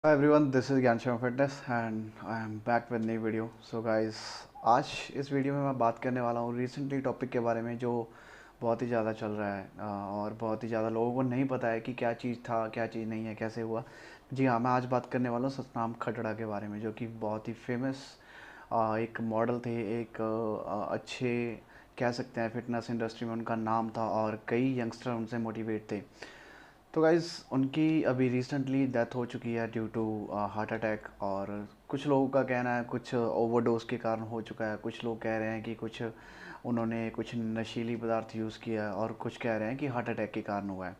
Hi everyone, this is Gyan Sharma Fitness and I am back with new video. So guys, आज इस video में मैं बात करने वाला हूँ रिसेंटली टॉपिक के बारे में जो बहुत ही ज़्यादा चल रहा है और बहुत ही ज़्यादा लोगों को नहीं पता है कि क्या चीज़ था, क्या चीज़ नहीं है, कैसे हुआ। जी हाँ, मैं आज बात करने वाला हूँ सतनाम खटड़ा के बारे में, जो कि बहुत ही फेमस एक मॉडल थे, एक अच्छे कह सकते हैं फिटनेस इंडस्ट्री में उनका नाम था और कई यंगस्टर उनसे मोटिवेट थे। तो गाइज़ उनकी अभी रिसेंटली डेथ हो चुकी है ड्यू टू हार्ट अटैक। और कुछ लोगों का कहना है कुछ ओवरडोज के कारण हो चुका है, कुछ लोग कह रहे हैं कि कुछ उन्होंने कुछ नशीली पदार्थ यूज़ किया है और कुछ कह रहे हैं कि हार्ट अटैक के कारण हुआ है।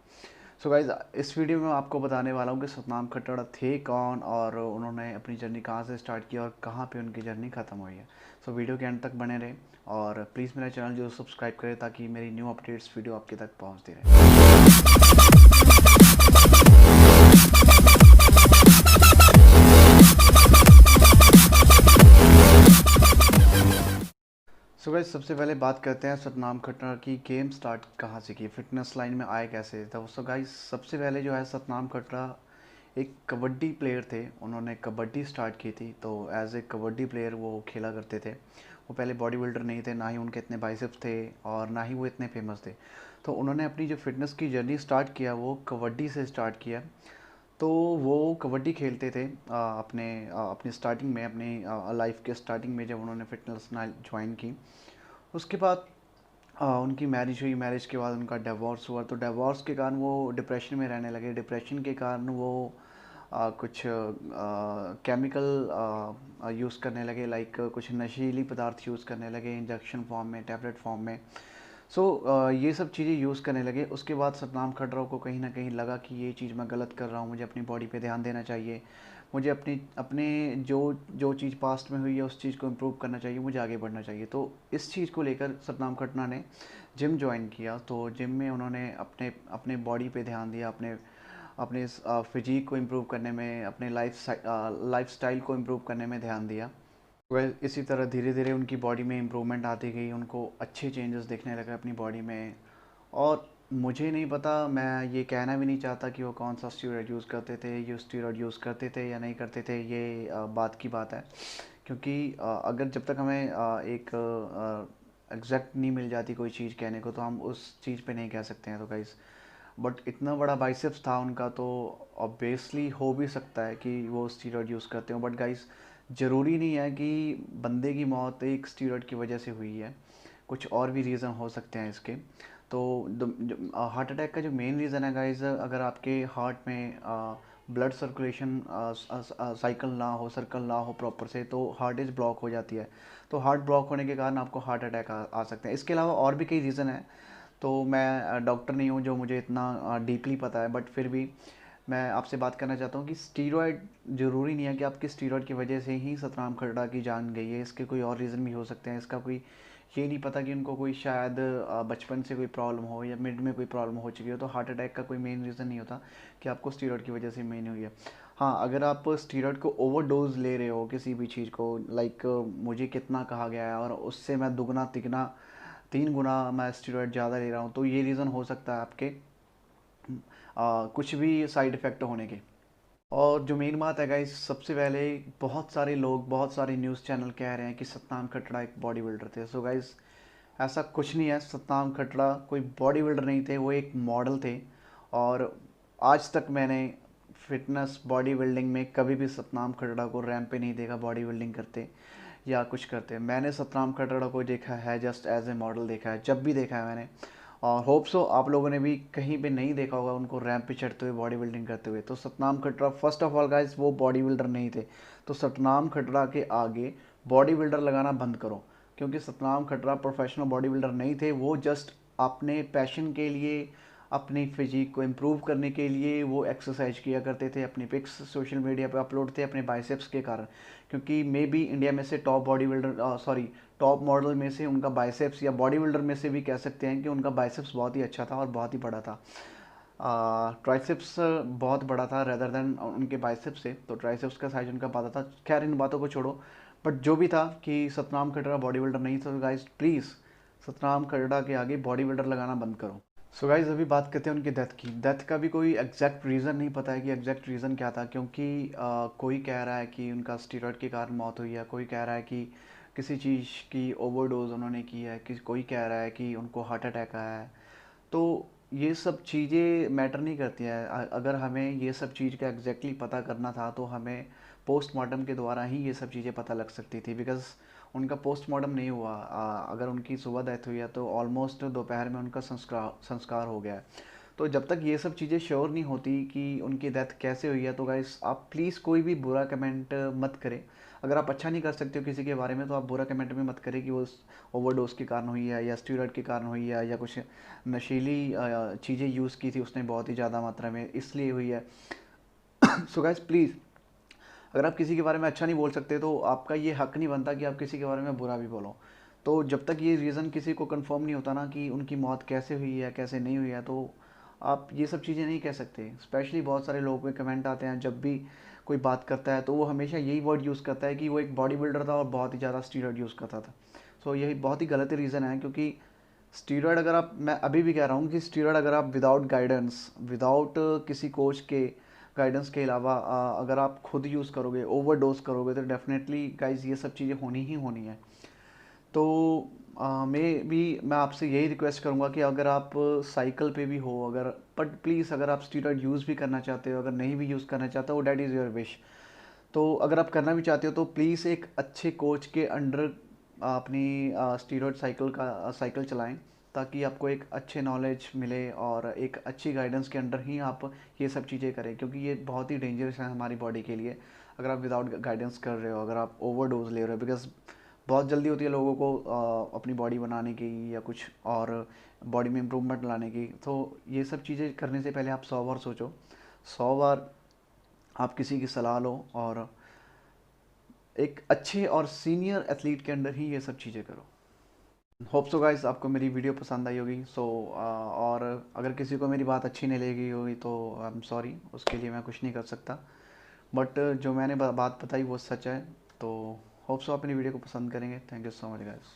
सो गाइज़ इस वीडियो में आपको बताने वाला हूँ कि सतनाम खट्टड़ थे कौन और उन्होंने अपनी जर्नी कहाँ से स्टार्ट की और कहाँ पे उनकी जर्नी ख़त्म हुई है। सो वीडियो के एंड तक बने रहें और प्लीज़ मेरा चैनल जो सब्सक्राइब करें ताकि मेरी न्यू अपडेट्स वीडियो आपके तक पहुँचती रहे। सो गाइस सबसे पहले बात करते हैं सतनाम खट्टर की गेम स्टार्ट कहाँ से की, फिटनेस लाइन में आए कैसे। तो सो गाइस सबसे पहले जो है सतनाम खट्टर एक कबड्डी प्लेयर थे। उन्होंने कबड्डी स्टार्ट की थी, तो एज ए कबड्डी प्लेयर वो खेला करते थे। वो पहले बॉडी बिल्डर नहीं थे, ना ही उनके इतने बाइसेप्स थे और ना ही वो इतने फेमस थे। तो उन्होंने अपनी जो फिटनेस की जर्नी स्टार्ट किया वो कबड्डी से स्टार्ट किया। तो वो कबड्डी खेलते थे अपनी स्टार्टिंग में, अपनी लाइफ के स्टार्टिंग में जब उन्होंने फिटनेस ज्वाइन की। उसके बाद उनकी मैरिज हुई, मैरिज के बाद उनका डिवोर्स हुआ। तो डिवोर्स के कारण वो डिप्रेशन में रहने लगे। डिप्रेशन के कारण वो कुछ केमिकल यूज़ करने लगे, लाइक कुछ नशीली पदार्थ यूज़ करने लगे इंजेक्शन फॉर्म में, टैबलेट फॉर्म में। सो ये सब चीज़ें यूज़ करने लगे। उसके बाद सतनाम खट्टर को कहीं ना कहीं लगा कि ये चीज़ मैं गलत कर रहा हूँ, मुझे अपनी बॉडी पे ध्यान देना चाहिए, मुझे अपनी अपने जो जो चीज़ पास्ट में हुई है उस चीज़ को इम्प्रूव करना चाहिए, मुझे आगे बढ़ना चाहिए। तो इस चीज़ को लेकर सतनाम खट्टर ने जिम ज्वाइन किया। तो जिम में उन्होंने अपने अपने बॉडी पे ध्यान दिया, अपने अपने फिजिक को इम्प्रूव करने में, अपने लाइफ स्टाइल को इम्प्रूव करने में ध्यान दिया। वह इसी तरह धीरे धीरे उनकी बॉडी में इम्प्रूवमेंट आती गई, उनको अच्छे चेंजेस दिखने लगे अपनी बॉडी में। और मुझे नहीं पता, मैं ये कहना भी नहीं चाहता कि वो कौन सा स्टीरॉयड यूज़ करते थे, ये स्टीरॉयड यूज़ करते थे या नहीं करते थे, ये बात की बात है। क्योंकि अगर जब तक हमें एक एग्जैक्ट नहीं मिल जाती कोई चीज़ कहने को, तो हम उस चीज़ पे नहीं कह सकते हैं। तो गाइस बट इतना बड़ा बाइसेप्स था उनका, तो ऑब्वियसली हो भी सकता है कि वो स्टीरॉयड यूज़ करते हो। बट गाइस ज़रूरी नहीं है कि बंदे की मौत एक स्टीरॉयड की वजह से हुई है, कुछ और भी रीज़न हो सकते हैं इसके। तो हार्ट अटैक का जो मेन रीज़न है गाइस, अगर आपके हार्ट में ब्लड सर्कुलेशन साइकिल ना हो, सर्कल ना हो प्रॉपर से, तो हार्ट इज ब्लॉक हो जाती है। तो हार्ट ब्लॉक होने के कारण आपको हार्ट अटैक आ सकते हैं। इसके अलावा और भी कई रीज़न है। तो मैं डॉक्टर नहीं हूँ जो मुझे इतना डीपली पता है, बट फिर भी मैं आपसे बात करना चाहता हूँ कि स्टीरॉयड ज़रूरी नहीं है कि आपकी स्टीरॉयड की वजह से ही सतनाम खट्टर की जान गई है। इसके कोई और रीज़न भी हो सकते हैं। इसका कोई ये नहीं पता कि उनको कोई शायद बचपन से कोई प्रॉब्लम हो या मिड में कोई प्रॉब्लम हो चुकी हो। तो हार्ट अटैक का कोई मेन रीज़न नहीं होता कि आपको स्टीरॉयड की वजह से मेन हुई है। हाँ, अगर आप स्टीरॉयड को ओवरडोज ले रहे हो किसी भी चीज़ को, लाइक मुझे कितना कहा गया है और उससे मैं दुगना तिगना 3 गुना मैं स्टीरॉयड ज़्यादा ले रहा हूँ, तो ये रीज़न हो सकता है आपके कुछ भी साइड इफ़ेक्ट होने के। और जो मेन बात है गाइस, सबसे पहले बहुत सारे लोग, बहुत सारे न्यूज़ चैनल कह रहे हैं कि सतनाम खट्टर एक बॉडी बिल्डर थे। सो गाइस ऐसा कुछ नहीं है, सतनाम खट्टर कोई बॉडी बिल्डर नहीं थे, वो एक मॉडल थे। और आज तक मैंने फिटनेस बॉडी बिल्डिंग में कभी भी सतनाम खट्टर को रैंप पे नहीं देखा बॉडी बिल्डिंग करते या कुछ करते। मैंने सतनाम खट्टर को देखा है जस्ट एज ए मॉडल देखा है, जब भी देखा है मैंने। और होप सो आप लोगों ने भी कहीं पे नहीं देखा होगा उनको रैंप पे चढ़ते हुए बॉडी बिल्डिंग करते हुए। तो Satnam Khattar first of all guys वो बॉडी बिल्डर नहीं थे। तो सतनाम खट्टर के आगे बॉडी बिल्डर लगाना बंद करो, क्योंकि Satnam Khattar professional body builder नहीं थे। वो जस्ट अपने पैशन के लिए, अपनी फिजिक को इम्प्रूव करने के लिए वो एक्सरसाइज किया करते थे, अपनी पिक्स सोशल मीडिया पे अपलोड थे अपने बाइसेप्स के कारण। क्योंकि मे बी इंडिया में से top body builder, sorry, top model में से उनका बाइसेप्स, या बॉडी बिल्डर में से भी कह सकते हैं कि उनका बाइसेप्स बहुत ही अच्छा था और बहुत ही बड़ा था। ट्राइसेप्स बहुत बड़ा था रेदर देन उनके बाइसेप्स से, तो ट्राइसेप्स का साइज उनका बड़ा था। खैर इन बातों को छोड़ो, बट जो भी था कि सतनाम खट्टर बॉडी बिल्डर नहीं था। गाइस प्लीज़ सतनाम खट्टर के आगे बॉडी बिल्डर लगाना बंद करो। सो गाइज अभी बात करते हैं उनकी डेथ की। डेथ का भी कोई एग्जैक्ट रीज़न नहीं पता है कि एग्जैक्ट रीज़न क्या था, क्योंकि कोई कह रहा है कि उनका स्टीरॉयड के कारण मौत हुई है, कोई कह रहा है कि किसी चीज़ की ओवरडोज उन्होंने की है, कोई कह रहा है कि उनको हार्ट अटैक आया है। तो ये सब चीज़ें मैटर नहीं करती हैं। अगर हमें ये सब चीज़ का एग्जैक्टली पता करना था तो हमें पोस्टमार्टम के द्वारा ही ये सब चीज़ें पता लग सकती थी, बिकॉज़ उनका पोस्टमार्टम नहीं हुआ। अगर उनकी सुबह डेथ हुई है तो ऑलमोस्ट दोपहर में उनका संस्कार संस्कार हो गया है। तो जब तक ये सब चीज़ें श्योर नहीं होती कि उनकी डेथ कैसे हुई है, तो गाइस आप प्लीज़ कोई भी बुरा कमेंट मत करें। अगर आप अच्छा नहीं कर सकते हो किसी के बारे में तो आप बुरा कमेंट में मत करें कि वो ओवरडोज के कारण हुई है या स्टीरॉयड के कारण हुई है या कुछ नशीली चीज़ें यूज़ की थी उसने बहुत ही ज़्यादा मात्रा में इसलिए हुई है। सो गाइस प्लीज़, अगर आप किसी के बारे में अच्छा नहीं बोल सकते तो आपका ये हक नहीं बनता कि आप किसी के बारे में बुरा भी बोलो। तो जब तक ये रीज़न किसी को कंफर्म नहीं होता ना कि उनकी मौत कैसे हुई है कैसे नहीं हुई है, तो आप ये सब चीज़ें नहीं कह सकते। स्पेशली बहुत सारे लोगों के कमेंट आते हैं जब भी कोई बात करता है तो वो हमेशा यही वर्ड यूज़ करता है कि वो एक बॉडी बिल्डर था और बहुत ही ज़्यादा स्टीरॉयड यूज़ करता था। सो यही बहुत ही गलत रीज़न है, क्योंकि स्टीरॉयड अगर आप, मैं अभी भी कह रहा हूँ कि स्टीरॉयड अगर आप विदाउट गाइडेंस, विदाउट किसी कोच के गाइडेंस के अलावा अगर आप खुद यूज़ करोगे, ओवरडोज करोगे, तो डेफिनेटली गाइज ये सब चीज़ें होनी ही होनी है। तो मैं आपसे यही रिक्वेस्ट करूँगा कि अगर आप साइकिल पे भी हो, अगर, बट प्लीज़ अगर आप स्टीरॉयड यूज़ भी करना चाहते हो, अगर नहीं भी यूज़ करना चाहते हो, डैट इज़ योर विश। तो अगर आप करना भी चाहते हो तो प्लीज़ एक अच्छे कोच के अंडर अपनी स्टीरॉयड साइकिल चलाएं, ताकि आपको एक अच्छे नॉलेज मिले और एक अच्छी गाइडेंस के अंडर ही आप ये सब चीज़ें करें, क्योंकि ये बहुत ही डेंजरस है हमारी बॉडी के लिए। अगर आप विदाउट गाइडेंस कर रहे हो, अगर आप ओवरडोज ले रहे हो, बिकॉज बहुत जल्दी होती है लोगों को अपनी बॉडी बनाने की या कुछ और बॉडी में इम्प्रूवमेंट लाने की। तो ये सब चीज़ें करने से पहले आप 100 बार सोचो, 100 बार आप किसी की सलाह लो और एक अच्छे और सीनियर एथलीट के अंडर ही ये सब चीज़ें करो। होप सो गाइस आपको मेरी वीडियो पसंद आई होगी। और अगर किसी को मेरी बात अच्छी नहीं लगी होगी तो आई एम सॉरी, उसके लिए मैं कुछ नहीं कर सकता। बट जो मैंने बात बताई वो सच है। तो होप सो आप मेरी वीडियो को पसंद करेंगे। Thank you so much guys.